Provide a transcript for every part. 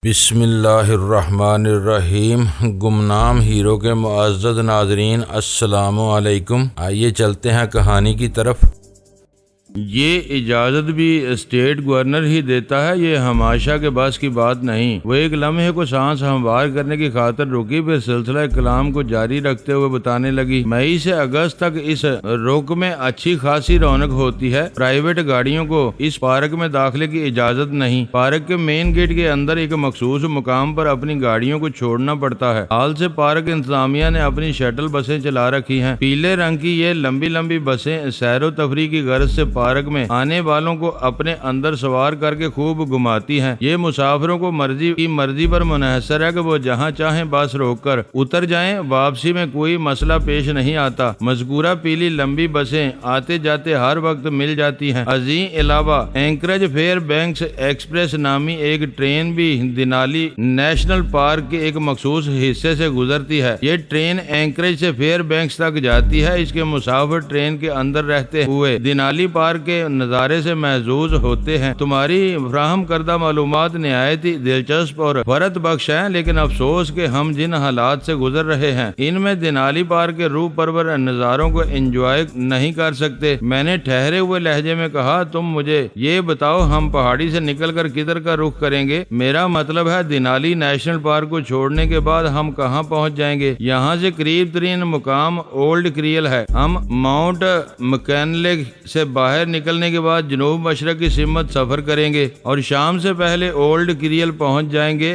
بسم اللہ الرحمن الرحیم۔ گمنام ہیرو کے معزز ناظرین، السلام علیکم۔ آئیے چلتے ہیں کہانی کی طرف۔ یہ اجازت بھی اسٹیٹ گورنر ہی دیتا ہے، یہ ہماشا کے بس کی بات نہیں۔ وہ ایک لمحے کو سانس ہموار کرنے کی خاطر رکی، پھر سلسلہ کلام کو جاری رکھتے ہوئے بتانے لگی۔ مئی سے اگست تک اس رک میں اچھی خاصی رونق ہوتی ہے۔ پرائیویٹ گاڑیوں کو اس پارک میں داخلے کی اجازت نہیں۔ پارک کے مین گیٹ کے اندر ایک مخصوص مقام پر اپنی گاڑیوں کو چھوڑنا پڑتا ہے۔ حال سے پارک انتظامیہ نے اپنی شٹل بسیں چلا رکھی ہیں۔ پیلے رنگ کی یہ لمبی لمبی بسیں سیر و تفریح کی غرض سے پارک میں آنے والوں کو اپنے اندر سوار کر کے خوب گھماتی ہیں۔ یہ مسافروں کو مرضی پر منحصر ہے کہ وہ جہاں چاہیں بس روک کر اتر جائیں، واپسی میں کوئی مسئلہ پیش نہیں آتا۔ مذکورہ پیلی لمبی بسیں آتے جاتے ہر وقت مل جاتی ہیں۔ ازیں علاوہ اینکرج فیئر بینکس ایکسپریس نامی ایک ٹرین بھی دینالی نیشنل پارک کے ایک مخصوص حصے سے گزرتی ہے۔ یہ ٹرین اینکرج سے فیئر بینکس تک جاتی ہے۔ اس کے مسافر ٹرین کے اندر رہتے ہوئے دینالی پارک کے نظارے سے محظوظ ہوتے ہیں۔ تمہاری فراہم کردہ معلومات نہایت ہی دلچسپ اور فرحت بخش ہیں، لیکن افسوس کہ ہم جن حالات سے گزر رہے ہیں ان میں دینالی پارک کے روح پرور نظاروں کو انجوائے نہیں کر سکتے۔ میں نے ٹھہرے ہوئے لہجے میں کہا، تم مجھے یہ بتاؤ ہم پہاڑی سے نکل کر کدھر کا رخ کریں گے؟ میرا مطلب ہے دینالی نیشنل پارک کو چھوڑنے کے بعد ہم کہاں پہنچ جائیں گے؟ یہاں سے قریب ترین مقام اولڈ کریل ہے۔ ہم ماؤنٹ مکینلے سے باہر نکلنے کے بعد جنوب مشرق کی سمت سفر کریں گے اور شام سے پہلے اولڈ کریل پہنچ جائیں گے،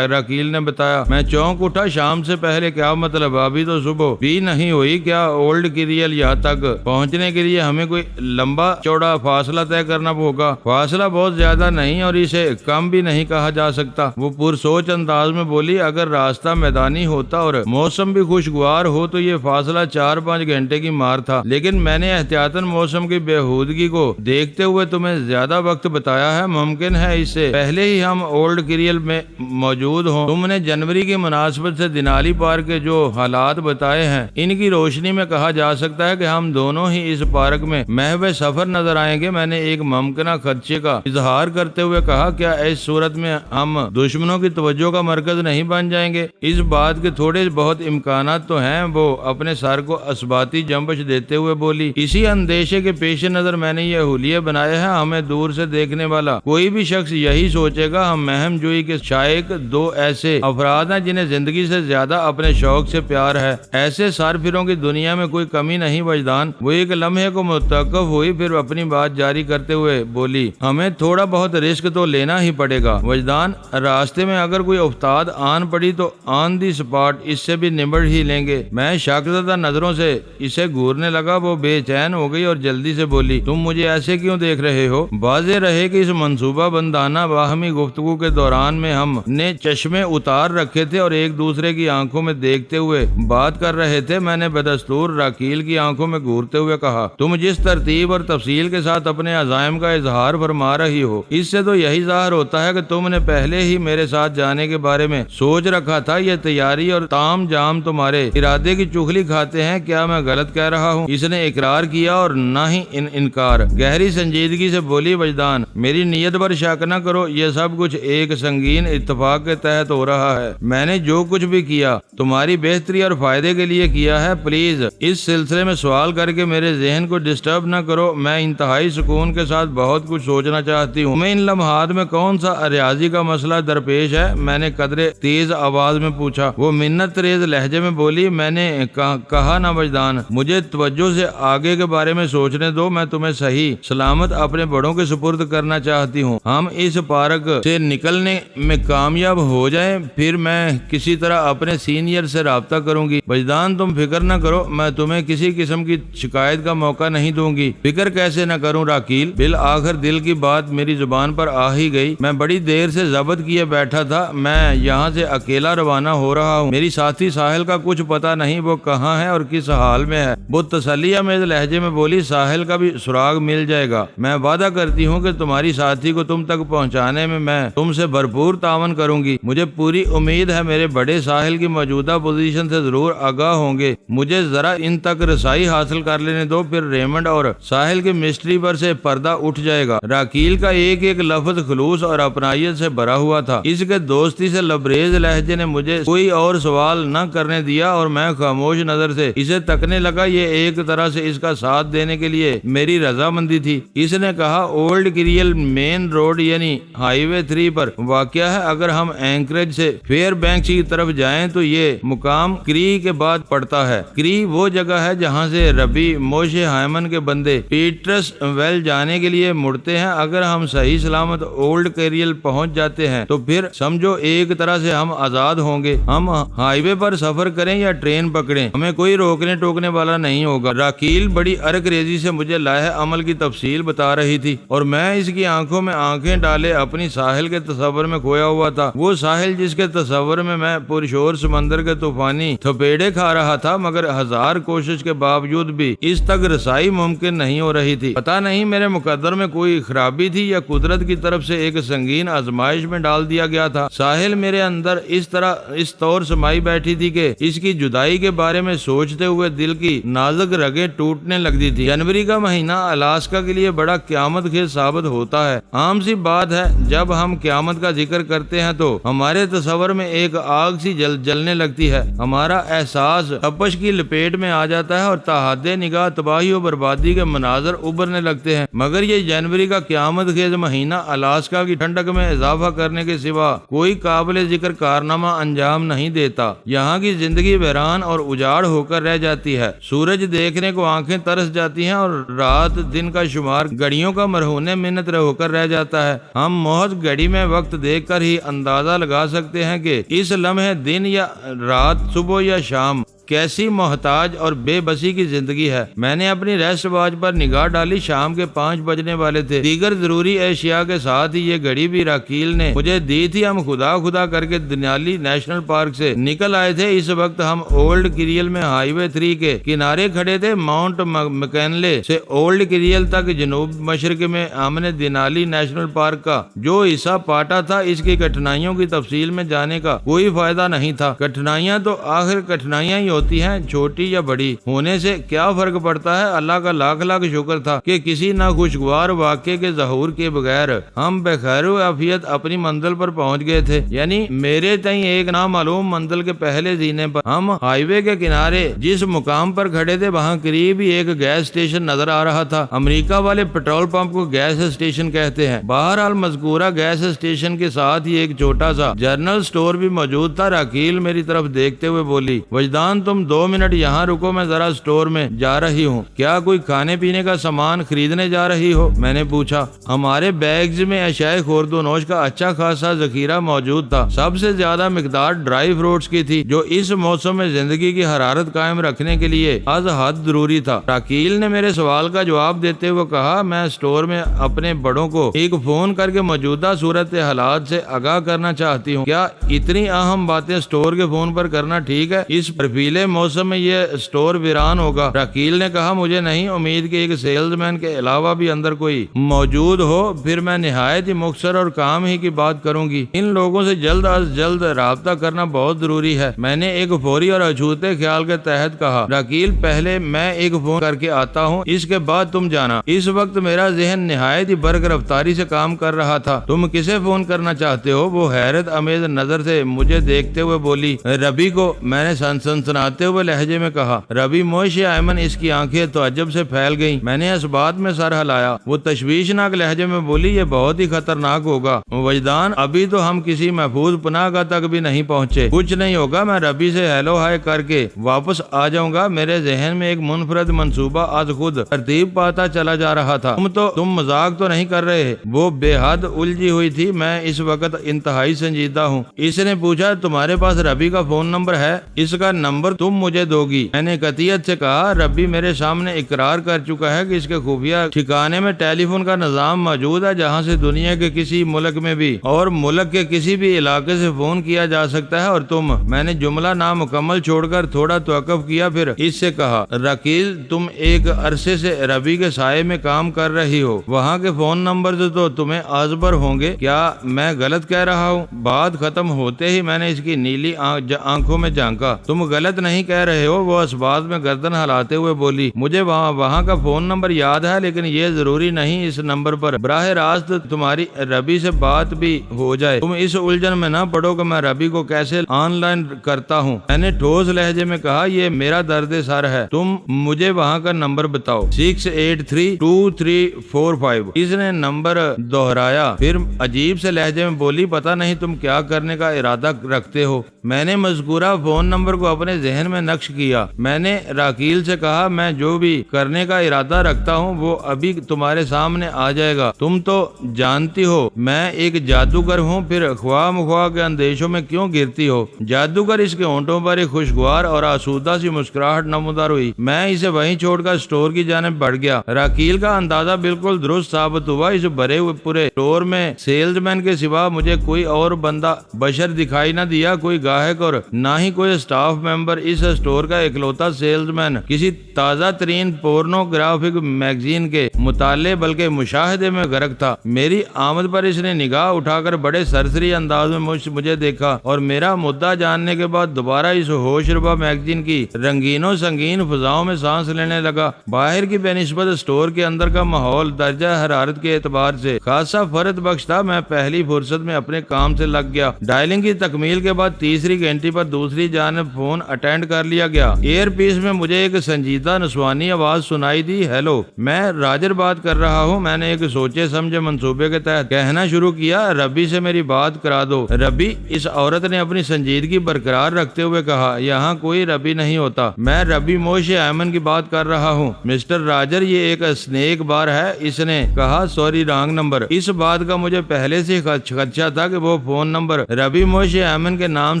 راکیل نے بتایا۔ میں چونک اٹھا، شام سے پہلے کیا مطلب؟ ابھی تو صبح بھی نہیں ہوئی۔ کیا اولڈ کریل یہاں تک پہنچنے کے لیے ہمیں کوئی لمبا چوڑا فاصلہ طے کرنا ہوگا؟ فاصلہ بہت زیادہ نہیں اور اسے کم بھی نہیں کہا جا سکتا، وہ پرسوچ انداز میں بولی۔ اگر راستہ میدانی ہوتا اور موسم بھی خوشگوار ہو تو یہ فاصلہ 4-5 گھنٹے کی مار تھا، لیکن میں نے احتیاطاً موسم کی بےہودگی کو دیکھتے ہوئے تمہیں زیادہ وقت بتایا ہے۔ ممکن ہے اس سے پہلے ہی ہم اولڈ کریل میں موجود ہوں۔ تم نے جنوری کی مناسبت سے دینالی پارک کے جو حالات بتائے ہیں ان کی روشنی میں کہا جا سکتا ہے کہ ہم دونوں ہی اس پارک میں محو سفر نظر آئیں گے۔ میں نے ایک ممکنہ خدشے کا اظہار کرتے ہوئے کہا، کیا اس صورت میں ہم دشمنوں کی توجہ کا مرکز نہیں بن جائیں گے؟ اس بات کے تھوڑے بہت امکانات تو ہیں، وہ اپنے سر کو اثباتی جنبش دیتے ہوئے بولی۔ اسی اندیشے کے پیش نظر میں نے یہ حلیہ بنایا ہے، ہمیں دور سے دیکھنے والا کوئی بھی شخص یہی سوچے گا ہم مہم جوئی کے شائق دو ایسے افراد ہیں جنہیں زندگی سے زیادہ اپنے شوق سے پیار ہے۔ ایسے سرفروں کی دنیا میں کوئی کمی نہیں وجدان۔ وہ ایک لمحے کو متوقف ہوئی، پھر اپنی بات جاری کرتے ہوئے بولی، ہمیں تھوڑا بہت رسک تو لینا ہی پڑے گا وجدان۔ راستے میں اگر کوئی افتاد آن پڑی تو آن دی سپاٹ اس سے بھی نمٹ ہی لیں گے۔ میں شاکزدہ نظروں سے اسے گھورنے لگا، وہ بے چین ہو گئی اور جلدی سے بولی، تم مجھے ایسے کیوں دیکھ رہے ہو؟ واضح رہے کہ اس منصوبہ بندانہ باہمی گفتگو کے دوران میں ہم نے چشمے اتار رکھے تھے اور ایک دوسرے کی آنکھوں میں دیکھتے ہوئے بات کر رہے تھے۔ میں نے بدستور راکیل کی آنکھوں میں گھورتے ہوئے کہا، تم جس ترتیب اور تفصیل کے ساتھ اپنے عزائم کا اظہار فرما رہی ہو اس سے تو یہی ظاہر ہوتا ہے کہ تم نے پہلے ہی میرے ساتھ جانے کے بارے میں سوچ رکھا تھا۔ یہ تیاری اور تام جام تمہارے ارادے کی چغلی کھاتے ہیں۔ کیا میں غلط کہہ رہا ہوں؟ اس نے اقرار کیا اور نہ ہی انکار۔ گہری سنجیدگی سے بولی، وجدان میری نیت پر شک نہ کرو، یہ سب کچھ ایک سنگین اتفاق کے تحت ہو رہا ہے۔ میں نے جو کچھ بھی کیا تمہاری بہتری اور فائدے کے لیے کیا ہے۔ پلیز اس سلسلے میں سوال کر کے میرے ذہن کو ڈسٹرب نہ کرو، میں انتہائی سکون کے ساتھ بہت کچھ سوچنا چاہتی ہوں۔ میں ان لمحات میں کون سا ریاضی کا مسئلہ درپیش ہے؟ میں نے قدرے تیز آواز میں پوچھا۔ وہ منت ریز لہجے میں بولی، میں نے کہا نا وجدان، مجھے توجہ سے آگے کے بارے میں سوچنے دو، میں تمہیں صحیح سلامت اپنے بڑوں کے سپرد کرنا چاہتی ہوں۔ ہم اس پارک سے نکلنے میں کامیاب ہو جائیں، پھر میں کسی طرح اپنے سینئر سے رابطہ کروں گی۔ وجدان تم فکر نہ کرو، میں تمہیں کسی قسم کی شکایت کا موقع نہیں دوں گی۔ فکر کیسے نہ کروں راکیل؟ بالآخر دل کی بات میری زبان پر آ ہی گئی۔ میں بڑی دیر سے ضبط کیے بیٹھا تھا، میں یہاں سے اکیلا روانہ ہو رہا ہوں۔ میری ساتھی ساحل کا کچھ پتہ نہیں، وہ کہاں ہے اور کس حال میں ہے؟ وہ تسلی آمیز لہجے میں بولی، ساحل کا بھی سراغ سراغ مل جائے گا۔ میں وعدہ کرتی ہوں کہ تمہاری ساتھی کو تم تک پہنچانے میں تم سے بھرپور تعاون کروں گی۔ مجھے پوری امید ہے میرے بڑے ساحل کی موجودہ پوزیشن سے ضرور آگاہ ہوں گے۔ مجھے ذرا ان تک رسائی حاصل کر لینے دو، پھر ریمنڈ اور ساحل کی مسٹری پر سے پردہ اٹھ جائے گا۔ راکیل کا ایک ایک لفظ خلوص اور اپنائیت سے بھرا ہوا تھا۔ اس کے دوستی سے لبریز لہجے نے مجھے کوئی اور سوال نہ کرنے دیا اور میں خاموش نظر سے اسے تکنے لگا۔ یہ ایک طرح سے اس کا ساتھ دینے کے لیے میری رضامندی تھی۔ اس نے کہا اولڈ کریل مین روڈ یعنی ہائی وے 3 پر واقع ہے۔ اگر ہم اینکریج سے فیئر بینکس کی طرف جائیں تو یہ مقام کری کے بعد پڑتا ہے۔ کری وہ جگہ ہے جہاں سے ربی موشے ہائمن کے بندے پیٹرس ویل جانے کے لیے مڑتے ہیں۔ اگر ہم صحیح سلامت اولڈ کریل پہنچ جاتے ہیں تو پھر سمجھو ایک طرح سے ہم آزاد ہوں گے۔ ہم ہائی وے پر سفر کریں یا ٹرین پکڑیں، ہمیں کوئی روکنے ٹوکنے والا نہیں ہوگا۔ راکیل بڑی ارک ریزی سے مجھے لائحہ عمل کی تفصیل بتا رہی تھی اور میں اس کی آنکھوں میں آنکھیں ڈالے اپنی ساحل کے تصور میں کھویا ہوا تھا۔ وہ ساحل جس کے تصور میں پرشور سمندر کے طوفانی تھپیڑے کھا رہا تھا، مگر ہزار کوشش کے باوجود بھی اس تک رسائی ممکن نہیں ہو رہی تھی۔ پتہ نہیں میرے مقدر میں کوئی خرابی تھی یا قدرت کی طرف سے ایک سنگین آزمائش میں ڈال دیا گیا تھا۔ ساحل میرے اندر اس طور سمائی بیٹھی تھی کہ اس کی جدائی کے بارے میں سوچتے ہوئے دل کی نازک رگیں ٹوٹنے لگتی تھی۔ جنوری کا مہینہ الاسکا کے لیے بڑا قیامت خیز ثابت ہوتا ہے۔ عام سی بات ہے، جب ہم قیامت کا ذکر کرتے ہیں تو ہمارے تصور میں ایک آگ سی جلنے لگتی ہے، ہمارا احساس تپش کی لپیٹ میں آ جاتا ہے اور تحت نگاہ تباہی و بربادی کے مناظر ابھرنے لگتے ہیں۔ مگر یہ جنوری کا قیامت خیز مہینہ الاسکا کی ٹھنڈک میں اضافہ کرنے کے سوا کوئی قابل ذکر کارنامہ انجام نہیں دیتا۔ یہاں کی زندگی ویران اور اجاڑ ہو کر رہ جاتی ہے۔ سورج دیکھنے کو آنکھیں ترس جاتی ہیں اور رات دن کا شمار گھڑیوں کا مرہون منت ہو کر رہ جاتا ہے۔ ہم محض گھڑی میں وقت دیکھ کر ہی اندازہ لگا سکتے ہیں کہ اس لمحے دن یا رات، صبح یا شام، کیسی محتاج اور بے بسی کی زندگی ہے۔ میں نے اپنی ریسٹ واچ پر نگاہ ڈالی، شام کے 5 بجنے والے تھے۔ دیگر ضروری اشیاء کے ساتھ ہی یہ گھڑی بھی راکیل نے مجھے دی تھی۔ ہم خدا کر کے دنالی نیشنل پارک سے نکل آئے تھے۔ اس وقت ہم اولڈ کریل میں ہائی وے 3 کے کنارے کھڑے تھے۔ ماؤنٹ مکینلے سے اولڈ کریل تک جنوب مشرق میں ہم نے دنالی نیشنل پارک کا جو حصہ پاٹا تھا، اس کی کٹھنائیوں کی تفصیل میں جانے کا کوئی فائدہ نہیں تھا۔ کٹھنائیاں تو آخر کٹھنائیاں ہی ہوتی ہیں، چھوٹی یا بڑی ہونے سے کیا فرق پڑتا ہے۔ اللہ کا لاکھ لاکھ شکر تھا کہ کسی ناخوشگوار واقعے کے ظہور کے بغیر ہم بخیر و عافیت اپنی منزل پر پہنچ گئے تھے، یعنی میرے تئیں ایک نامعلوم منزل کے پہلے زینے پر۔ ہم ہائی وے کے کنارے جس مقام پر کھڑے تھے وہاں قریب ہی ایک گیس اسٹیشن نظر آ رہا تھا۔ امریکہ والے پیٹرول پمپ کو گیس اسٹیشن کہتے ہیں۔ بہرحال مذکورہ گیس اسٹیشن کے ساتھ ہی ایک چھوٹا سا جنرل سٹور بھی موجود تھا۔ راکیل میری طرف دیکھتے ہوئے بولی، وجدان تم 2 منٹ یہاں رکو، میں ذرا سٹور میں جا رہی ہوں۔ کیا کوئی کھانے پینے کا سامان خریدنے جا رہی ہو؟ میں نے پوچھا۔ ہمارے بیگز میں اشیاء خورد و نوش کا اچھا خاصا ذخیرہ موجود تھا۔ سب سے زیادہ مقدار ڈرائی فروٹس کی تھی جو اس موسم میں زندگی کی حرارت قائم رکھنے کے لیے از حد ضروری تھا۔ راکیل نے میرے سوال کا جواب دیتے ہوئے کہا، میں سٹور میں اپنے بڑوں کو ایک فون کر کے موجودہ صورت حالات سے آگاہ کرنا چاہتی ہوں۔ کیا اتنی اہم باتیں سٹور کے فون پر کرنا ٹھیک ہے؟ اس برفیلے موسم میں یہ سٹور ویران ہوگا۔ راکیل نے کہا، مجھے نہیں امید کہ ایک سیلز مین کے علاوہ بھی اندر کوئی موجود ہو، پھر میں نہایت ہی مختصر اور کام ہی کی بات کروں گی۔ ان لوگوں سے جلد از جلد رابطہ کرنا بہت ضروری ہے، میں نے ایک فوری اور اچھوتے خیال کے تحت کہا۔ راکیل، پہلے میں ایک فون کر کے آتا ہوں، اس کے بعد تم جانا۔ اس وقت میرا ذہن نہایت ہی برق رفتاری سے کام کر رہا تھا۔ تم کسے فون کرنا چاہتے ہو؟ وہ حیرت امیز نظر سے مجھے دیکھتے ہوئے بولی، ربی کو۔ میں نے سنسناتے ہوئے لہجے میں کہا، ربی موشے ہائمن۔ اس کی آنکھیں تعجب سے پھیل گئیں۔ میں نے اس بات میں سر ہلایا۔ وہ تشویشناک لہجے میں بولی، یہ بہت ہی خطرناک ہوگا وجدان، ابھی تو ہم کسی محفوظ پناہ گاہ تک بھی نہیں پہنچے۔ کچھ نہیں ہوگا، میں ربی سے ہیلو ہائے کر کے واپس آ جاؤں گا۔ میرے ذہن میں ایک منفرد منصوبہ از خود ترتیب پاتا چلا جا رہا تھا۔ تم مذاق تو نہیں کر رہے؟ وہ بے حد الجھی ہوئی تھی۔ میں اس وقت انتہائی سنجیدہ ہوں۔ اس نے پوچھا، تمہارے پاس ربی کا فون نمبر ہے؟ اس کا نمبر اور تم مجھے دو گی۔ میں نے قطعیت سے کہا ربی میرے سامنے اقرار کر چکا ہے کہ اس کے خفیہ ٹھکانے میں ٹیلی فون کا نظام موجود ہے جہاں سے دنیا کے کسی ملک میں بھی اور ملک کے کسی بھی علاقے سے فون کیا جا سکتا ہے، اور تم، میں نے جملہ نامکمل چھوڑ کر تھوڑا توقف کیا، پھر اس سے کہا رکیل تم ایک عرصے سے ربی کے سائے میں کام کر رہی ہو، وہاں کے فون نمبر تو تمہیں ازبر ہوں گے، کیا میں غلط کہہ رہا ہوں؟ بات ختم ہوتے ہی میں نے اس کی نیلی آنکھوں میں جھانکا۔ تم غلط نہیں کہہ رہے ہو، وہ اس بات میں گردن ہلاتے ہوئے بولی۔ مجھے وہاں کا فون نمبر یاد ہے، لیکن یہ ضروری نہیں اس نمبر پر براہ راست تمہاری ربی سے بات بھی ہو جائے۔ تم اس الجھن میں نہ پڑو کہ میں ربی کو کیسے آن لائن کرتا ہوں۔ میں نے ٹھوس لہجے میں کہا یہ میرا درد سر ہے، تم مجھے وہاں کا نمبر بتاؤ۔ 6832345۔ اس نے نمبر دہرایا، پھر عجیب سے لہجے میں بولی پتہ نہیں تم کیا کرنے کا ارادہ رکھتے ہو۔ میں نے مذکورہ فون نمبر کو اپنے ذہن میں نقش کیا۔ میں نے راکیل سے کہا میں جو بھی کرنے کا ارادہ رکھتا ہوں وہ ابھی تمہارے سامنے آ جائے گا۔ تم تو جانتی ہو میں ایک جادوگر ہوں، پھر خواہ مخواہ کے اندیشوں میں کیوں گرتی ہو؟ جادوگر، اس کے ہونٹوں پر ایک خوشگوار اور آسودہ سی مسکراہٹ نمودار ہوئی۔ میں اسے وہیں چھوڑ کر اسٹور کی جانب بڑھ گیا۔ راکیل کا اندازہ بالکل درست ثابت ہوا۔ اس بھرے ہوئے پورے اسٹور میں سیلز مین کے سوا مجھے کوئی اور بندہ بشر دکھائی نہ دیا، کوئی گاہک اور نہ ہی کوئی اسٹاف ممبر۔ اس اسٹور کا اکلوتا سیلز مین کسی تازہ ترین پورنوگرافک میگزین کے مطالعے بلکہ مشاہدے میں غرق تھا۔ میری آمد پر اس نے نگاہ اٹھا کر بڑے سرسری انداز میں مجھے دیکھا اور میرا مدعا جاننے کے بعد دوبارہ اس ہوش ربا میگزین کی رنگین و سنگین فضاؤں میں سانس لینے لگا۔ باہر کی بے نسبت اسٹور کے اندر کا ماحول درجہ حرارت کے اعتبار سے خاصا فرد بخش تھا۔ میں پہلی فرصت میں اپنے کام سے لگ گیا۔ ڈائلنگ کی تکمیل کے بعد تیسری گھنٹی پر دوسری جانب فون اٹینڈ کر لیا گیا۔ ایئر پیس میں مجھے ایک سنجیدہ نسوانی آواز سنائی دی، ہیلو، میں راجر بات کر رہا ہوں۔ میں نے ایک سوچے سمجھے منصوبے کے تحت کہنا شروع کیا، ربی سے میری بات کرا دو۔ ربی؟ اس عورت نے اپنی سنجیدگی برقرار رکھتے ہوئے کہا، یہاں کوئی ربی نہیں ہوتا، میں ربی موش ایمن کی بات کر رہا ہوں۔ مسٹر راجر، یہ ایک سنیک بار ہے، اس نے کہا، سوری رانگ نمبر۔ اس بات کا مجھے پہلے سے خدشہ تھا کہ وہ فون نمبر ربی موش ایمن کے نام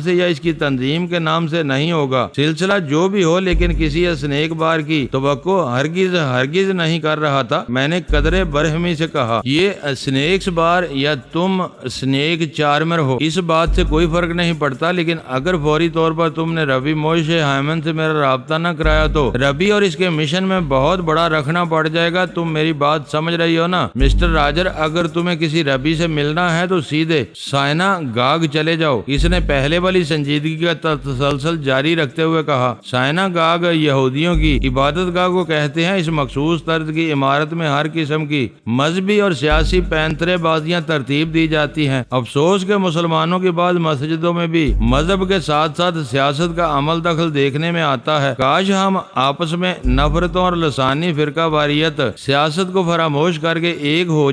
سے یا اس کی تنظیم کے نام سے نہیں ہوگا۔ سلسلہ جو بھی ہو، لیکن کسی سنیک بار کی توقع ہرگز نہیں کر رہا تھا۔ میں نے قدرے برہمی سے کہا، یہ سنیکس بار یا تم سنیک چارمر ہو، اس بات سے کوئی فرق نہیں پڑتا، لیکن اگر فوری طور پر تم نے ربی موش ایمن سے میرا رابطہ نہ کرایا تو ربی اور اس کے مشن میں بہت بڑا رکھنا پڑ جائے گا۔ تم میری بات سمجھ رہی ہو نا؟ مسٹر راجر، اگر تمہیں کسی ربی سے ملنا ہے تو سیدھے سائنا گاگ چلے جاؤ۔ اس نے پہلے والی سنجیدگی کا تسلسل جاری رکھتے ہوئے کہا، سائنا گاگ یہودیوں کی عبادت گاہ کو کہتے ہیں۔ اس مخصوص طرز کی عمارت میں ہر قسم کی مذہبی اور سیاسی پینترے بازیاں ترتیب دی جاتی ہیں۔ افسوس کہ مسلمانوں کی بعض مسجدوں میں بھی مذہب کے ساتھ ساتھ سیاست کا عمل دخل دیکھنے میں آتا ہے۔ کاش ہم آپس میں نفرتوں اور لسانی فرقہ واریت سیاست کو فراموش کر کے ایک ہو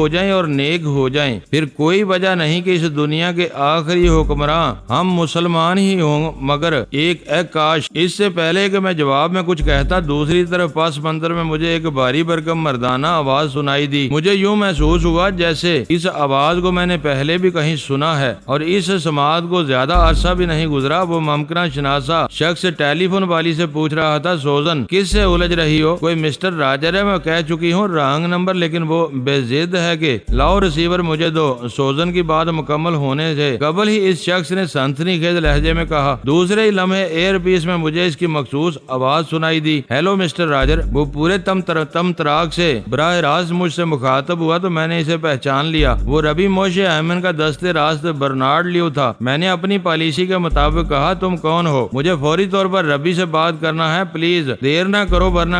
جائیں اور نیک ہو جائیں۔ پھر کوئی وجہ نہیں کہ اس دنیا کے آخری حکمراں ہم مسلمان ہی ہوں، مگر ایک کاش۔ اس سے پہلے کہ میں جواب میں کچھ کہتا، دوسری طرف پس منظر میں مجھے ایک بھاری بھرکم مردانہ آواز سنائی دی۔ مجھے یوں محسوس ہوا جیسے اس آواز کو میں نے پہلے بھی کہیں سنا ہے، اور اس سماعت کو زیادہ عرصہ بھی نہیں گزرا۔ وہ ممکنہ شناسا شخص ٹیلی فون والی سے پوچھ رہا تھا، سوزن، کس سے الجھ رہی ہو؟ کوئی مسٹر راجر ہے، میں کہہ چکی ہوں رانگ نمبر، لیکن وہ بے ضد ہے کہ لاؤ ریسیور مجھے دو۔ سوزن کی بات مکمل ہونے سے قبل ہی اس شخص نے سنسنی خیز لہجے میں کہا۔ دوسرے ہی لمحے ایئر پیس میں مجھے اس کی مخصوص آواز سنائی دی، ہیلو مسٹر راجر۔ وہ پورے تم تراک سے براہ راست مجھ سے مخاطب ہوا تو میں نے اسے پہچان لیا۔ وہ ربی موش ایمن کا دستے راست برنارڈ لیو تھا۔ میں نے اپنی پالیسی کے مطابق کہا، تم کون ہو؟ مجھے فوری طور پر ربی سے بات کرنا ہے، پلیز دیر نہ کرو ورنہ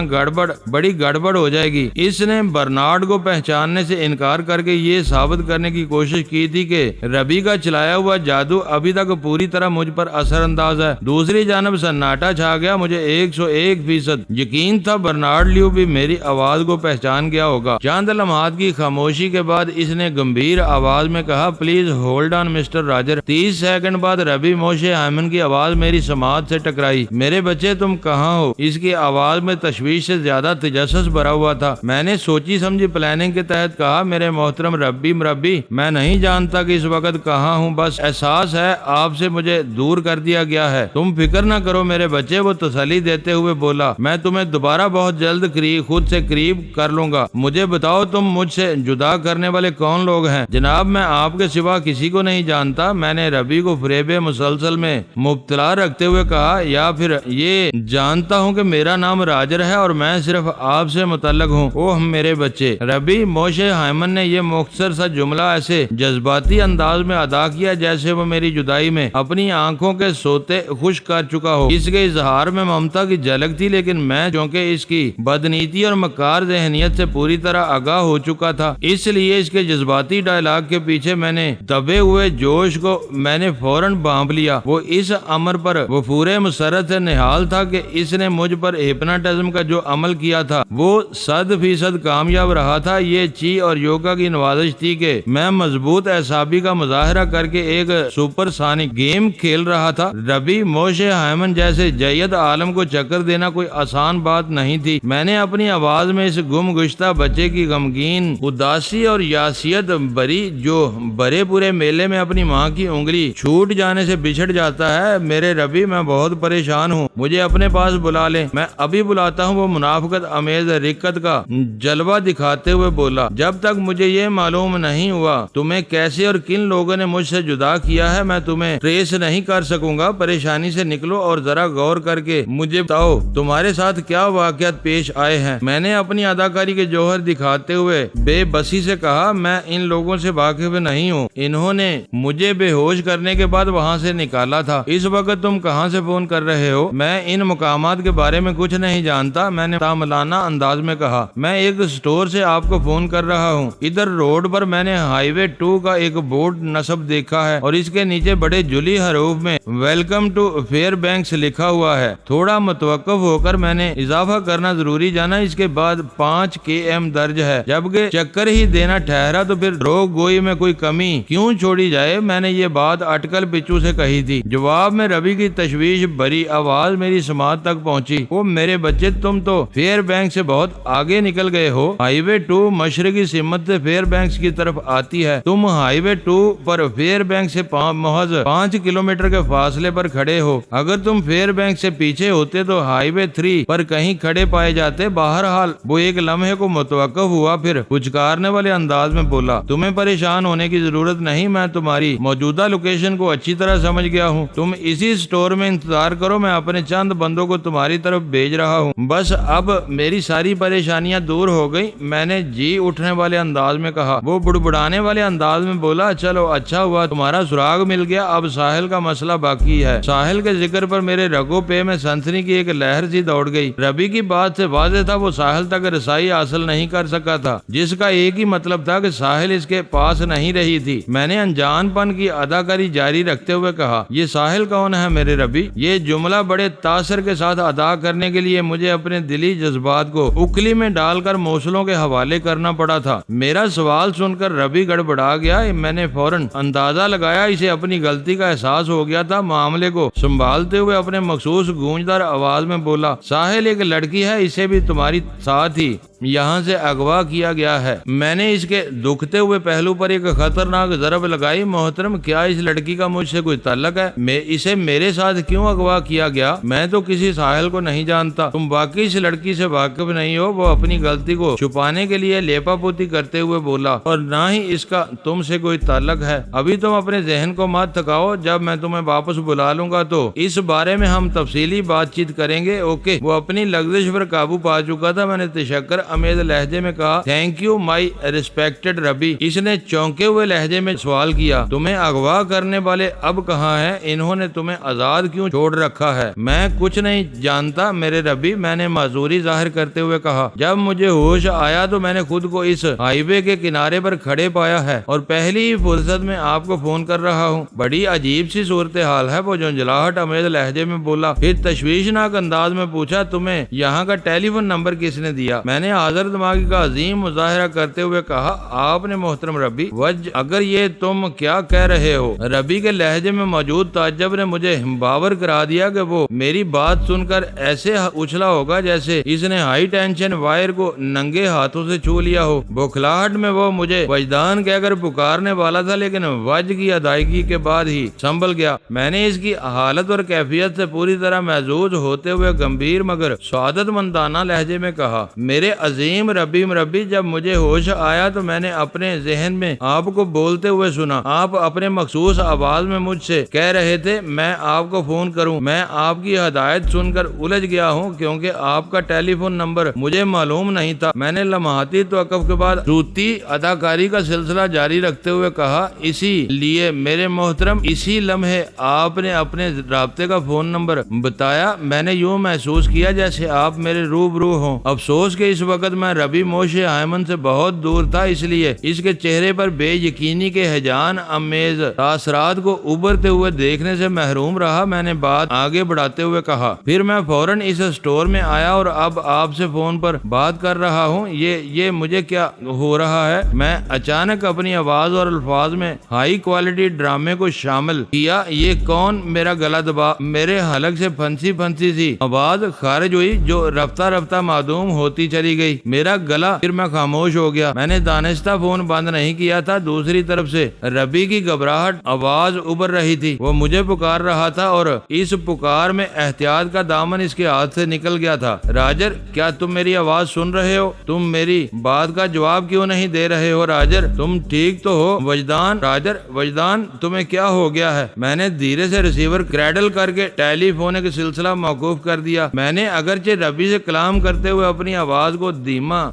بڑی گڑبڑ ہو جائے گی۔ اس نے برنارڈ کو پہچاننے سے انکار کر کے یہ ثابت کرنے کی کوشش کی تھی کہ ربی کا چلایا ہوا جادو ابھی تک پوری طرح مجھ پر اثر انداز ہے۔ دوسری جانب سناٹا چھا گیا۔ مجھے 101% یقین تھا برنارڈ لیو بھی میری آواز کو پہچان گیا ہوگا۔ چند لمحات کی خاموشی کے بعد اس نے گمبھیر آواز میں کہا، please hold on mister Roger. 30 second بعد ربی موش ایمن کی آواز میری سماعت سے ٹکرائی۔ میرے بچے، تم کہاں ہو؟ اس کی آواز میں تشویش سے زیادہ تجسس بھرا ہوا تھا۔ میں نے سوچی سمجھی پلاننگ کے تحت کہا، میرے محترم ربی مربی، میں نہیں جانتا کہ اس وقت کہاں ہوں، بس احساس ہے آپ سے مجھے دور کر دیا گیا ہے۔ تم فکر نہ کرو میرے بچے، وہ تسلی دیتے ہوئے بولا، میں تمہیں دوبارہ بہت جلد خود سے قریب کر لوں گا۔ مجھے بتاؤ تم مجھ سے جدا کرنے والے کون لوگ ہیں؟ جناب میں آپ کے سوا کسی کو نہیں جانتا۔ میں نے ربی کو فریب مسلسل میں مبتلا رکھتے ہوئے کہا، یا پھر یہ جانتا ہوں کہ میرا نام راجر ہے اور میں صرف آپ سے متعلق ہوں۔ اوہ میرے بچے۔ ربی موشے ہائمن نے یہ مختصر سا جملہ ایسے جذباتی انداز میں ادا کیا جیسے وہ میری جدائی میں اپنی آنکھوں کے سوتے خوش کر چکا ہو۔ اس کے اظہار میں ممتا کی جھلک تھی، لیکن میں چونکہ اس کی بدنیتی اور مکار ذہنیت سے پوری طرح آگاہ ہو چکا تھا، اس لیے اس کے جذباتی ڈائلاگ کے پیچھے میں نے دبے ہوئے جوش کو میں نے فوراً بانپ لیا۔ وہ اس امر پر وہ پورے مسرت سے نہال تھا کہ اس نے مجھ پر ہپناٹزم کا جو عمل کیا تھا وہ 100% کامیاب رہا تھا۔ یہ چی اور یوگا کی نوازش تھی کہ میں مضبوط اعصابی کا مظاہرہ کر کے ایک سپر سانک گیم کھیل رہا تھا۔ ربی موشے ہائمن جیسے جید عالم کو چکر دینا کوئی آسان بات نہیں تھی۔ میں نے اپنی آواز میں اس گم گشتہ بچے کی غمگین اداسی اور یاسیت بری جو بڑے پورے میلے میں اپنی ماں کی انگلی چھوٹ جانے سے بچھڑ جاتا ہے۔ میرے ربی میں بہت پریشان ہوں، مجھے اپنے پاس بلا لیں۔ میں ابھی بلاتا ہوں، وہ منافقت امیز رقت کا جلوہ دکھاتے ہوئے بولا۔ جب تک مجھے یہ معلوم نہیں ہوا تمہیں کیسے اور کن لوگوں نے مجھ سے جدا کیا ہے، میں تمہیں ٹریس نہیں کر سکوں گا۔ پریشانی سے نکلو اور ذرا غور کر کے مجھے بتاؤ تمہارے ساتھ کیا واقعات پیش آئے ہیں۔ میں نے اپنی اداکاری کے جوہر دکھاتے ہوئے بے بسی سے کہا، میں ان لوگوں سے واقف نہیں ہوں، انہوں نے مجھے بے ہوش کرنے کے بعد وہاں سے نکالا تھا۔ اس وقت تم کہاں سے فون کر رہے ہو؟ میں ان مقامات کے بارے میں کچھ نہیں جانتا، میں نے تاملانہ انداز میں کہا۔ میں ایک سٹور سے آپ کو فون کر رہا ہوں۔ ادھر روڈ پر میں نے ہائی وے 2 کا ایک بورڈ نصب دیکھا ہے اور اس کے نیچے بڑے جلی حروف میں ویلکم ٹو فیئر بینکس لکھا ہوا ہے۔ تھوڑا متوقف ہو کر میں نے اضافہ کرنا ضروری جانا، اس کے بعد 5 km درج ہے، جبکہ چکر ہی دینا ٹھہرا تو پھر روک گوئی میں کوئی کمی کیوں چھوڑی جائے؟ میں نے یہ بات اٹکل پچو سے کہی تھی۔ جواب میں ربی کی تشویش بری آواز میری سماعت تک پہنچی۔ وہ میرے بچے، تم تو فیئر بینک سے بہت آگے نکل گئے ہو۔ ہائی وے 2 مشرقی سمت سے فیئر بینکس کی طرف آتی ہے۔ تم ہائی وے 2 پر فیئر بینک سے محض 5 کلومیٹر کے فاصلے پر کھڑے ہو۔ اگر تم فیئر بینک سے پیچھے ہوتے تو ہائی وے 3 پر کہیں کھڑے پائے جاتے۔ بہرحال وہ ایک لمحے کو متوقف ہوا، پھر پچکارنے والے انداز میں بولا، تمہیں پریشان ہونے کی ضرورت نہیں، میں تمہاری موجودہ لوکیشن کو اچھی طرح سمجھ گیا ہوں۔ تم اسی سٹور میں انتظار کرو، میں اپنے چند بندوں کو تمہاری طرف بھیج رہا ہوں۔ بس اب میری ساری پریشانیاں دور ہو گئی، میں نے جی اٹھنے والے انداز میں کہا۔ وہ بڑبڑانے والے انداز میں بولا، چلو اچھا ہوا تمہارا سراغ مل گیا، اب ساحل کا مسئلہ باقی ہے۔ ساحل کے ذکر پر میرے رگوں پہ میں سنسنی کی ایک لہر سی دوڑ گئی۔ ربی کی بات سے واضح تھا وہ ساحل تک رسائی حاصل نہیں کر سکا تھا، جس کا ایک ہی مطلب تھا کہ ساحل اس کے پاس نہیں رہی تھی۔ میں نے انجان پن کی اداکاری جاری رکھتے ہوئے کہا، یہ ساحل کون ہے میرے ربی؟ یہ جملہ بڑے تاثر کے ساتھ ادا کرنے کے لیے مجھے اپنے دلی جذبات کو اکلی میں ڈال کر موصلوں کے حوالے کرنا پڑا تھا۔ میرا سوال سن کر ربی گڑبڑا گیا۔ میں نے فوراً اندازہ لگایا اسے اپنی غلطی کا احساس ہو گیا تھا۔ معاملے کو سنبھالتے ہوئے اپنے مخصوص گونجدار آواز میں بولا، ساحل ایک لڑکی ہے، اسے بھی تمہاری ساتھ ہی یہاں سے اغوا کیا گیا ہے۔ میں نے اس کے دکھتے ہوئے پہلو پر ایک خطرناک ضرب لگائی۔ محترم، کیا اس لڑکی کا مجھ سے کوئی تعلق ہے؟ اسے میرے ساتھ کیوں اغوا کیا گیا؟ میں تو کسی ساحل کو نہیں جانتا۔ تم واقعی اس لڑکی سے واقف نہیں ہو؟ وہ اپنی غلطی کو چھپانے کے لیے لیپا پوتی کرتے ہوئے بولا، اور نہ ہی اس کا تم سے کوئی تعلق ہے۔ ابھی تم اپنے ذہن کو مت تھکاؤ، جب میں تمہیں واپس بلا لوں گا تو اس بارے میں ہم تفصیلی بات چیت کریں گے، اوکے؟ وہ اپنی لغزش پر قابو پا چکا تھا۔ میں نے تشکر امیز لہجے میں کہا، تھینک یو مائی ریسپیکٹڈ ربی۔ اس نے چونکے ہوئے لہجے میں سوال کیا، تمہیں اغوا کرنے والے اب کہاں ہیں؟ انہوں نے تمہیں آزاد کیوں چھوڑ رکھا ہے؟ میں کچھ نہیں جانتا میرے ربی، میں نے معذوری ظاہر کرتے ہوئے کہا۔ جب مجھے ہوش آیا تو میں نے خود کو اس ہائی وے کے کنارے پر کھڑے پایا ہے اور پہلی ہی فرصت میں آپ کو فون کر رہا ہوں۔ بڑی عجیب سی صورتحال ہے، وہ جھنجھلاہٹ امیز لہجے میں بولا، پھر تشویشناک انداز میں پوچھا، تمہیں یہاں کا ٹیلی فون نمبر کس نے دیا؟ میں نے حاضر دماغی کا عظیم مظاہرہ کرتے ہوئے کہا، آپ نے محترم ربی وج اگر یہ تم کیا کہہ رہے ہو؟ ربی کے لہجے میں موجود تعجب نے مجھے باور کرا دیا کہ وہ میری بات سن کر ایسے اچھلا ہوگا جیسے اس نے ہائی ٹینشن وائر کو ننگے ہاتھوں سے چھو لیا ہو۔ بوکھلاہٹ میں وہ مجھے وجدان کہہ کر پکارنے والا تھا، لیکن وج کی ادائیگی کے بعد ہی سنبھل گیا۔ میں نے اس کی حالت اور کیفیت سے پوری طرح محظوظ ہوتے ہوئے گمبھیر مگر سعادت مندانہ لہجے میں کہا، میرے عظیم ربی مربی، جب مجھے ہوش آیا تو میں نے اپنے ذہن میں آپ کو بولتے ہوئے سنا۔ آپ اپنے مخصوص آواز میں مجھ سے کہہ رہے تھے میں آپ کو فون کروں۔ میں آپ کی ہدایت سن کر الجھ گیا ہوں کیونکہ آپ کا ٹیلی فون نمبر مجھے معلوم نہیں تھا۔ میں نے لمحاتی توقف کے بعد صوتی اداکاری کا سلسلہ جاری رکھتے ہوئے کہا، اسی لیے میرے محترم اسی لمحے آپ نے اپنے رابطے کا فون نمبر بتایا۔ میں نے یوں محسوس کیا جیسے آپ میرے روبرو ہوں۔ افسوس کہ اس وقت میں ربی موش ایمن سے بہت دور تھا، اس لیے اس کے چہرے پر بے یقینی کے ہیجان امیز تاثرات کو ابھرتے ہوئے دیکھنے سے محروم رہا۔ میں نے بات آگے بڑھاتے ہوئے کہا، پھر میں فوراً اس اسٹور میں آیا اور اب آپ سے فون پر بات کر رہا ہوں۔ یہ مجھے کیا ہو رہا ہے؟ میں اچانک اپنی آواز اور الفاظ میں ہائی کوالٹی ڈرامے کو شامل کیا۔ یہ کون میرا گلا دبا؟ میرے حلق سے پھنسی سی آواز خارج ہوئی جو رفتہ رفتہ معدوم ہوتی چلی گئی۔ میرا گلا، پھر میں خاموش ہو گیا۔ میں نے دانستہ فون بند نہیں کیا تھا۔ دوسری طرف سے ربی کی گھبراہٹ آواز ابھر رہی تھی۔ وہ مجھے پکار رہا تھا اور اس پکار میں احتیاط کا دامن اس کے ہاتھ سے نکل گیا تھا۔ راجر، کیا تم میری آواز سن رہے ہو؟ تم میری بات کا جواب کیوں نہیں دے رہے ہو؟ راجر، تم ٹھیک تو ہو؟ وجدان، راجر، وجدان، تمہیں کیا ہو گیا ہے؟ میں نے دھیرے سے ریسیور کریڈل کر کے ٹیلی فون کا سلسلہ موقوف کر دیا۔ میں نے اگرچہ ربی سے کلام کرتے ہوئے اپنی آواز کو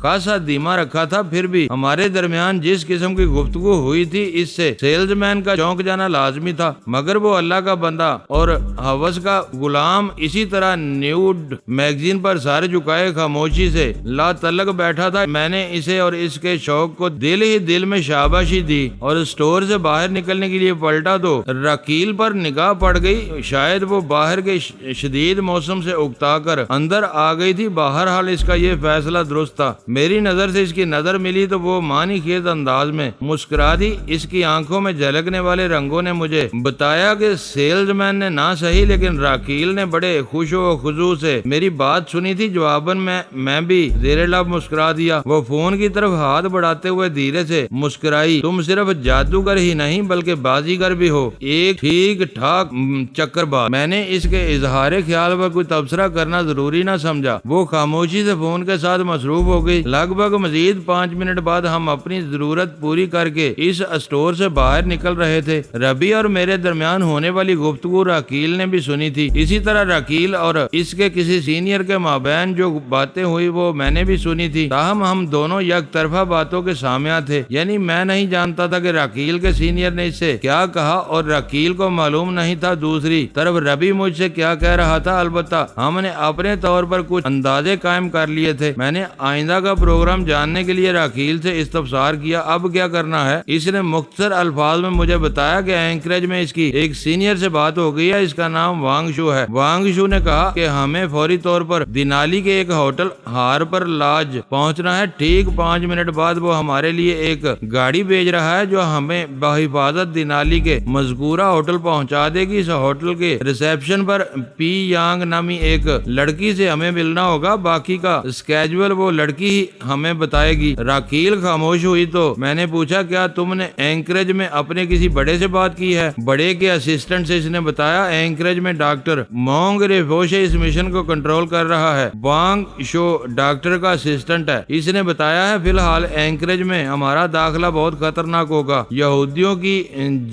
خاصا دھیما رکھا تھا، پھر بھی ہمارے درمیان جس قسم کی گفتگو ہوئی تھی اس سے سیلز مین کا چونک جانا لازمی تھا، مگر وہ اللہ کا بندہ اور ہوس کا غلام اسی طرح نیوڈ میگزین پر سر جھکائے خاموشی سے لا تعلق بیٹھا تھا۔ میں نے اسے اور اس کے شوق کو دل ہی دل میں شاباشی دی اور اسٹور سے باہر نکلنے کے لیے پلٹا تو رکیل پر نگاہ پڑ گئی۔ شاید وہ باہر کے شدید موسم سے اکتا کر اندر آ گئی تھی۔ بہرحال اس کا یہ فیصلہ درست تھا۔ میری نظر سے اس کی نظر ملی تو وہ معنی خیز انداز میں مسکرا دی۔ اس کی آنکھوں میں جھلکنے والے رنگوں نے مجھے بتایا کہ سیلز مین نے نہ صحیح لیکن راکیل نے بڑے خوش و خضوع سے میری بات سنی تھی۔ جواباً میں بھی زیر لب مسکرا دیا۔ وہ فون کی طرف ہاتھ بڑھاتے ہوئے دھیرے سے مسکرائی، تم صرف جادوگر ہی نہیں بلکہ بازیگر بھی ہو، ایک ٹھیک ٹھاک چکر باز۔ میں نے اس کے اظہار خیال پر کوئی تبصرہ کرنا ضروری نہ سمجھا۔ وہ خاموشی سے فون کے ساتھ مصروف ہو گئی۔ لگ بھگ مزید 5 منٹ بعد ہم اپنی ضرورت پوری کر کے اس اسٹور سے باہر نکل رہے تھے۔ ربی اور میرے درمیان ہونے والی گفتگو راکیل نے بھی سنی تھی۔ اسی طرح راکیل اور اس کے کسی سینئر کے مابین جو باتیں ہوئی وہ میں نے بھی سنی تھی۔ تاہم ہم دونوں یک طرفہ باتوں کے سامعین تھے، یعنی میں نہیں جانتا تھا کہ راکیل کے سینئر نے اس سے کیا کہا اور راکیل کو معلوم نہیں تھا دوسری طرف ربی مجھ سے کیا کہہ رہا تھا۔ البتہ ہم نے اپنے طور پر کچھ اندازے قائم کر لیے تھے۔ میں نے آئندہ کا پروگرام جاننے کے لیے راکیل سے استفسار کیا، اب کیا کرنا ہے؟ اس نے مختصر الفاظ میں مجھے بتایا کہ اینکریج میں اس کی ایک سینئر سے بات ہو گئی ہے، اس کا نام وانگ شو ہے۔ وانگ شو نے کہا کہ ہمیں فوری طور پر دینالی کے ایک ہوٹل ہارپر لاج پہنچنا ہے۔ ٹھیک 5 منٹ بعد وہ ہمارے لیے ایک گاڑی بھیج رہا ہے جو ہمیں بحفاظت دینالی کے مذکورہ ہوٹل پہنچا دے گی۔ اس ہوٹل کے ریسیپشن پر پی یانگ نامی ایک لڑکی سے ہمیں ملنا ہوگا، باقی کا اسکیجول وہ لڑکی ہی ہمیں بتائے گی۔ راکیل خاموش ہوئی تو میں نے پوچھا، کیا تم نے اینکریج میں اپنے کسی بڑے سے بات کی ہے؟ بڑے کے اسسٹنٹ سے اس نے بتایا، اینکریج میں ڈاکٹر مونگ ریفوشے اس مشن کو کنٹرول کر رہا ہے۔ وانگ شو ڈاکٹر کا اسسٹنٹ ہے، اس نے بتایا ہے۔ فی الحال اینکریج میں ہمارا داخلہ بہت خطرناک ہوگا۔ یہودیوں کی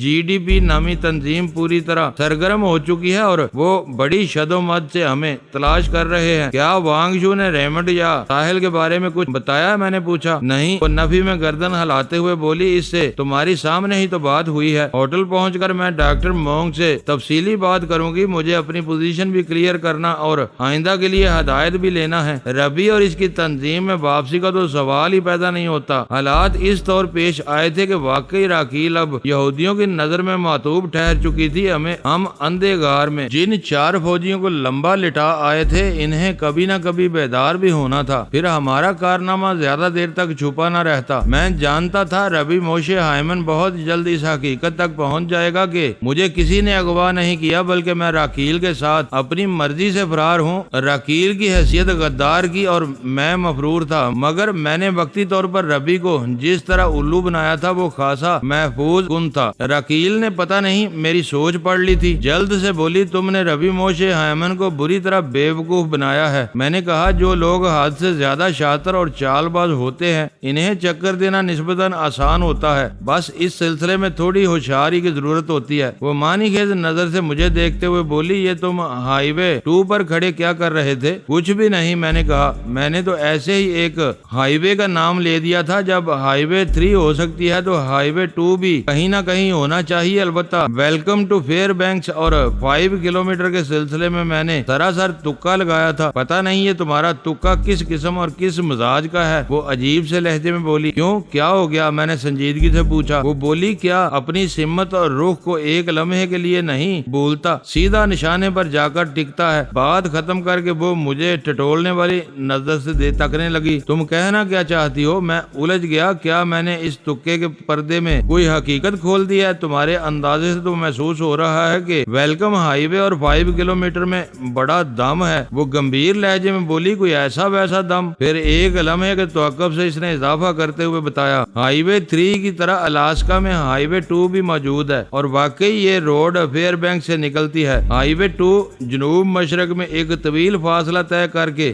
GDP نامی تنظیم پوری طرح سرگرم ہو چکی ہے اور وہ بڑی شد و مد سے ہمیں تلاش کر رہے ہیں۔ کیا وانگ شو نے ریمنڈ یا ساحل کے بارے میں کچھ بتایا؟ میں نے پوچھا۔ نہیں، وہ نفی میں گردن ہلاتے ہوئے بولی، اس سے تمہاری سامنے ہی تو بات ہوئی ہے۔ ہوٹل پہنچ کر میں ڈاکٹر مونگ سے تفصیلی بات کروں گی، مجھے اپنی پوزیشن بھی کلیئر کرنا اور آئندہ کے لیے ہدایت بھی لینا ہے۔ ربی اور اس کی تنظیم میں واپسی کا تو سوال ہی پیدا نہیں ہوتا۔ حالات اس طور پیش آئے تھے کہ واقعی راکیل اب یہودیوں کی نظر میں معتوب ٹھہر چکی تھی۔ ہم اندھے غار میں جن 4 فوجیوں کو لمبا لٹا آئے تھے انہیں کبھی نہ کبھی بیدار بھی ہونا تھا۔ پھر پھر ہمارا کارنامہ زیادہ دیر تک چھپا نہ رہتا۔ میں جانتا تھا ربی موشے ہائمن بہت جلد اس حقیقت تک پہنچ جائے گا کہ مجھے کسی نے اغوا نہیں کیا، بلکہ میں راکیل کے ساتھ اپنی مرضی سے فرار ہوں۔ راکیل کی حیثیت غدار کی اور میں مفرور تھا، مگر میں نے وقتی طور پر ربی کو جس طرح الو بنایا تھا وہ خاصا محفوظ کن تھا۔ راکیل نے پتہ نہیں میری سوچ پڑھ لی تھی، جلد سے بولی تم نے ربی موشے ہائمن کو بری طرح بے وقوف بنایا ہے۔ میں نے کہا جو لوگ حد سے زیادہ شاطر اور چال باز ہوتے ہیں انہیں چکر دینا نسبتاً آسان ہوتا ہے، بس اس سلسلے میں تھوڑی ہوشیاری کی ضرورت ہوتی ہے۔ وہ معنی خیز نظر سے مجھے دیکھتے ہوئے بولی یہ تم ہائی وے 2 پر کھڑے کیا کر رہے تھے؟ کچھ بھی نہیں، میں نے کہا، میں نے تو ایسے ہی ایک ہائی وے کا نام لے دیا تھا، جب ہائی وے 3 ہو سکتی ہے تو ہائی وے 2 بھی کہیں نہ کہیں ہونا چاہیے۔ البتہ ویلکم ٹو فیئر بینکس اور 5 کلومیٹر کے سلسلے میں میں نے سراسر تکا لگایا تھا۔ پتہ نہیں یہ تمہارا تکا کس قسم اور کس مزاج کا ہے؟ وہ عجیب سے لہجے میں بولی۔ کیوں، کیا ہو گیا؟ میں نے سنجیدگی سے پوچھا۔ وہ بولی کیا اپنی سمت اور رخ کو ایک لمحے کے لیے نہیں بھولتا، سیدھا نشانے پر جا کر ٹکتا ہے۔ بات ختم کر کے وہ مجھے ٹٹولنے والی نظر سے تکنے لگی۔ تم کہنا کیا چاہتی ہو؟ میں الجھ گیا۔ کیا میں نے اس تکے کے پردے میں کوئی حقیقت کھول دی ہے؟ تمہارے اندازے سے تو محسوس ہو رہا ہے کہ ویلکم ہائی وے اور 5 کلومیٹر میں بڑا دم ہے۔ وہ گمبھیر لہجے میں بولی کوئی ایسا ویسا دم؟ پھر ایک لمحے کے توقف سے اس نے اضافہ کرتے ہوئے بتایا ہائی وے 3 کی طرح الاسکا میں ہائی وے 2 بھی موجود ہے، اور واقعی یہ روڈ فیئر بینک سے نکلتی ہے۔ ہائی وے 2 جنوب مشرق میں ایک طویل فاصلہ طے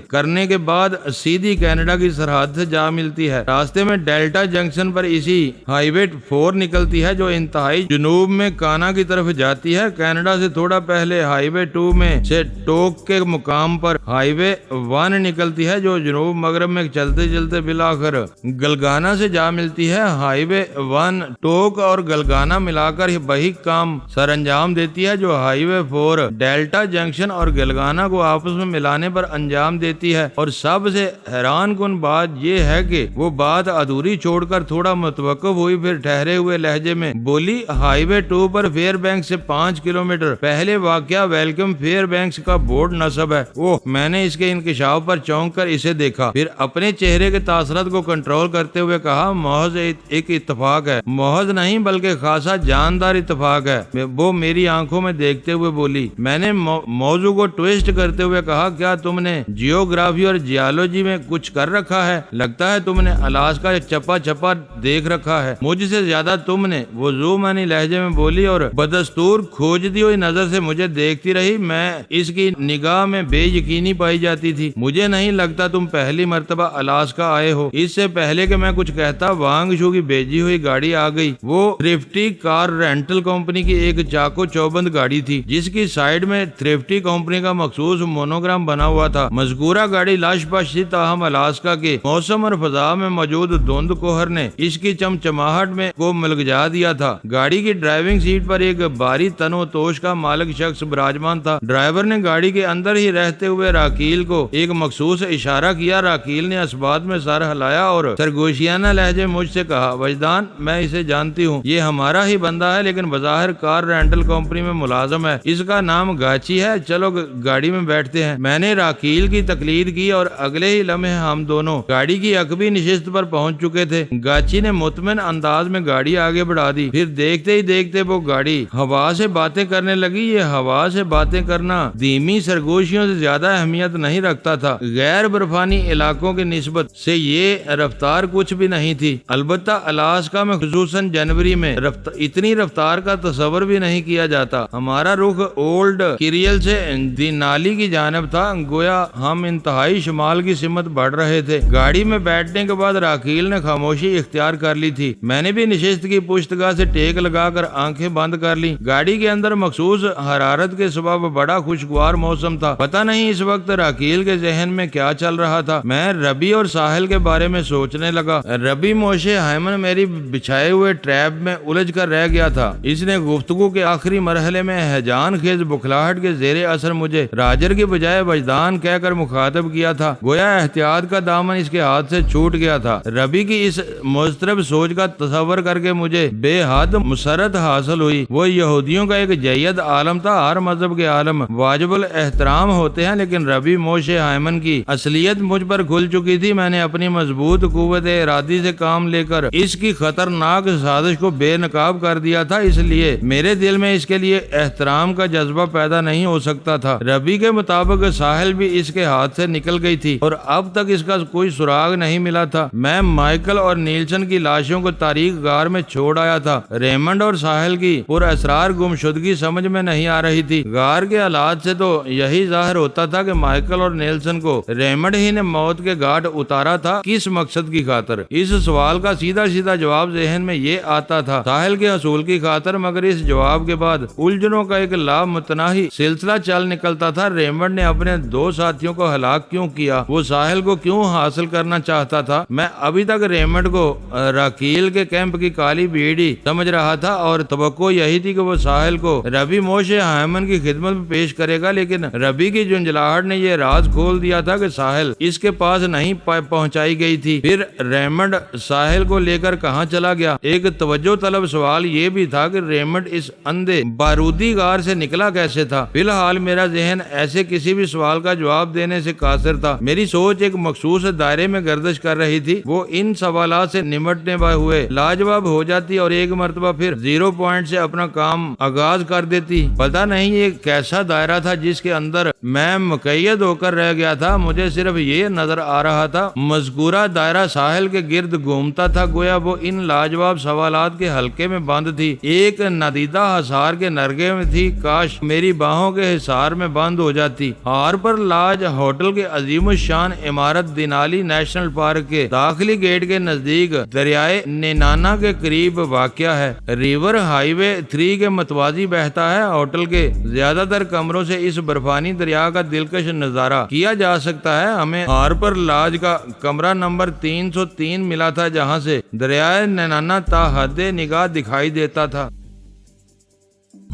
کرنے کے بعد سیدھی کینیڈا کی سرحد سے جا ملتی ہے۔ راستے میں ڈیلٹا جنکشن پر اسی ہائی وے 4 نکلتی ہے جو انتہائی جنوب میں کانا کی طرف جاتی ہے۔ کینیڈا سے تھوڑا پہلے ہائی وے 2 میں سے ٹوک کے مقام پر ہائی وے 1 نکلتی ہے جو جنوب مغرب میں چلتے چلتے بالآخر گلگانا سے جا ملتی ہے۔ ہائی وے 1 ٹوک اور گلگانا ملا کر وہی کام سر انجام دیتی ہے جو ہائی وے 4 ڈیلٹا جنکشن اور گلگانا کو آپس میں ملانے پر انجام دیتی ہے۔ اور سب سے حیران کن بات یہ ہے کہ وہ بات ادھوری چھوڑ کر تھوڑا متوقف ہوئی، پھر ٹھہرے ہوئے لہجے میں بولی ہائی وے 2 پر فیئر بینک سے 5 کلومیٹر پہلے واقعہ ویلکم فیئر بینکس کا بورڈ نصب ہے۔ اوہ، میں نے اس کے انکشاف پر چونک کر اسے دیکھا، پھر اپنے چہرے کے تاثرات کو کنٹرول کرتے ہوئے کہا محض ایک اتفاق ہے، محض نہیں بلکہ خاصا جاندار اتفاق ہے۔ وہ میری آنکھوں میں دیکھتے ہوئے بولی۔ میں نے موضوع کو ٹویسٹ کرتے ہوئے کہا کیا تم نے جیوگرافی اور جیولوجی میں کچھ کر رکھا ہے؟ لگتا ہے تم نے الاسکا چپا چپا دیکھ رکھا ہے، مجھ سے زیادہ تم نے۔ وہ زومانی لہجے میں بولی اور بدستور کھوجتی ہوئی نظر سے مجھے دیکھتی رہی۔ میں اس کی نگاہ میں بے یقینی پائی جاتی تھی۔ مجھے نہیں لگتا تم پہلی مرتبہ الاسکا آئے ہو۔ اس سے پہلے کہ میں کچھ کہتا وانگ شو کی بھیجی ہوئی گاڑی آ گئی۔ وہ تھرفٹی کار رینٹل کمپنی کی ایک چاقو چوبند گاڑی تھی جس کی سائیڈ میں تھرفٹی کمپنی کا مخصوص مونوگرام بنا ہوا تھا۔ مذکورہ گاڑی لاش پاش تھی، تاہم الاسکا کے موسم اور فضا میں موجود دھند کوہر نے اس کی چمچماہٹ میں کو ملگجا دیا تھا۔ گاڑی کی ڈرائیونگ سیٹ پر ایک باری تن و توش کا مالک شخص براجمان تھا۔ ڈرائیور نے گاڑی کے اندر ہی رہتے ہوئے راکیل کو ایک مخصوص اشارہ کیا۔ راکیل نے اسبات میں سر ہلایا اور سرگوشیانہ لہجے مجھ سے کہا وجدان میں اسے جانتی ہوں، یہ ہمارا ہی بندہ ہے لیکن بظاہر کار رینٹل کمپنی میں ملازم ہے۔ اس کا نام گاچی ہے، چلو گاڑی میں بیٹھتے ہیں۔ میں نے راکیل کی تقلید کی اور اگلے ہی لمحے ہم دونوں گاڑی کی عقبی نشست پر پہنچ چکے تھے۔ گاچی نے مطمئن انداز میں گاڑی آگے بڑھا دی، پھر دیکھتے ہی دیکھتے وہ گاڑی ہوا سے باتیں کرنے لگی۔ یہ ہوا سے باتیں کرنا دھیمی سرگوشیوں سے زیادہ اہمیت نہیں رکھتا تھا، غیر برفانی علاقوں کی نسبت سے یہ رفتار کچھ بھی نہیں تھی۔ البتہ الاسکا میں خصوصاً جنوری میں اتنی رفتار کا تصور بھی نہیں کیا جاتا۔ ہمارا رخ اولڈ کیریل سے دی نالی کی جانب تھا، گویا ہم انتہائی شمال کی سمت بڑھ رہے تھے۔ گاڑی میں بیٹھنے کے بعد راکیل نے خاموشی اختیار کر لی تھی۔ میں نے بھی نشست کی پشتگاہ سے ٹیک لگا کر آنکھیں بند کر لی۔ گاڑی کے اندر مخصوص حرارت کے سبب بڑا خوشگوار موسم تھا۔ پتہ نہیں اس وقت راکیل کے ذہن میں کیا چل رہا تھا۔ میں ربی اور ساحل کے بارے میں سوچنے لگا۔ ربی موشے ہائمن میری بچھائے ہوئے ٹریپ میں الجھ کر رہ گیا تھا۔ اس نے گفتگو کے آخری مرحلے میں ہیجان خیز بکھلاہٹ کے زیر اثر مجھے راجر کی بجائے وجدان کہہ کر مخاطب کیا تھا، گویا احتیاط کا دامن اس کے ہاتھ سے چھوٹ گیا تھا۔ ربی کی اس مضطرب سوچ کا تصور کر کے مجھے بے حد مسرت حاصل ہوئی۔ وہ یہودیوں کا ایک جید عالم تھا، ہر مذہب کے عالم واجب الاحترام ہوتے ہیں، لیکن ربی موشے ہائمن کی اصلیت مجھ مجھ پر کھل چکی تھی، میں نے اپنی مضبوط قوت ارادی سے کام لے کر اس کی خطرناک سازش کو بے نقاب کر دیا تھا، اس لیے میرے دل میں اس کے لیے احترام کا جذبہ پیدا نہیں ہو سکتا تھا۔ ربی کے مطابق ساحل بھی اس کے ہاتھ سے نکل گئی تھی اور اب تک اس کا کوئی سراغ نہیں ملا تھا۔ میں مائیکل اور نیلسن کی لاشوں کو تاریک غار میں چھوڑ آیا تھا۔ ریمنڈ اور ساحل کی پر اسرار گمشدگی سمجھ میں نہیں آ رہی تھی۔ غار کے حالات سے تو یہی ظاہر ہوتا تھا کہ مائیکل اور نیلسن کو ریمنڈ ہی نے موت کے گھاٹ اتارا تھا، کس مقصد کی خاطر؟ اس سوال کا سیدھا سیدھا جواب ذہن میں یہ آتا تھا، ساحل کے حصول کی خاطر، مگر اس جواب کے بعد الجھنوں کا ایک لامتناہی سلسلہ چل نکلتا تھا۔ ریمنڈ نے اپنے دو ساتھیوں کو ہلاک کیوں کیا؟ وہ ساحل کو کیوں حاصل کرنا چاہتا تھا؟ میں ابھی تک ریمنڈ کو راکیل کے کیمپ کی کالی بھیڑی سمجھ رہا تھا اور توقع یہی تھی کہ وہ ساحل کو ربی موشے ہائمن کی خدمت میں پیش کرے گا، لیکن ربی کی جھنجھلاہٹ نے یہ راز کھول دیا تھا کہ ساحل اس کے پاس نہیں پہنچائی گئی تھی۔ پھر ریمنڈ ساحل کو لے کر کہاں چلا گیا؟ ایک توجہ طلب سوال یہ بھی تھا کہ ریمنڈ اس اندھے بارودی غار سے نکلا کیسے تھا؟ فی الحال میرا ذہن ایسے کسی بھی سوال کا جواب دینے سے قاصر تھا۔ میری سوچ ایک مخصوص دائرے میں گردش کر رہی تھی، وہ ان سوالات سے نمٹنے ہوئے لاجواب ہو جاتی اور ایک مرتبہ پھر 0 پوائنٹ سے اپنا کام آغاز کر دیتی۔ پتہ نہیں یہ کیسا دائرہ تھا جس کے اندر میں مقید ہو کر رہ گیا تھا۔ مجھے صرف یہ نظر آ رہا تھا، مذکورہ دائرہ ساحل کے گرد گھومتا تھا، گویا وہ ان لاجواب سوالات کے حلقے میں بند تھی، ایک ندیدہ حصار کے نرگے میں تھی۔ کاش میری باہوں کے حصار میں بند ہو جاتی۔ ہارپر لاج ہوٹل کے عظیم الشان عمارت دینالی نیشنل پارک کے داخلی گیٹ کے نزدیک دریائے نینانا کے قریب واقع ہے۔ ریور ہائی وے 3 کے متوازی بہتا ہے۔ ہوٹل کے زیادہ تر کمروں سے اس برفانی دریا کا دلکش نظارہ کیا جا سکتا ہے۔ ہمیں ہارپر لاج کا کمرہ نمبر 303 ملا تھا، جہاں سے دریائے نینانا تا حد نگاہ دکھائی دیتا تھا۔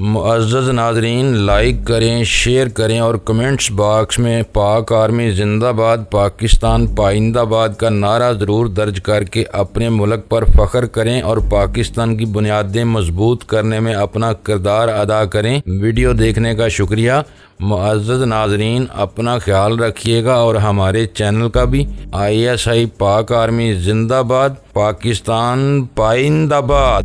معزز ناظرین، لائک کریں، شیئر کریں اور کمنٹس باکس میں پاک آرمی زندہ باد، پاکستان پائندہ باد کا نعرہ ضرور درج کر کے اپنے ملک پر فخر کریں اور پاکستان کی بنیادیں مضبوط کرنے میں اپنا کردار ادا کریں۔ ویڈیو دیکھنے کا شکریہ۔ معزز ناظرین، اپنا خیال رکھیے گا اور ہمارے چینل کا بھی۔ ISI پاک آرمی زندہ باد، پاکستان پائندہ باد۔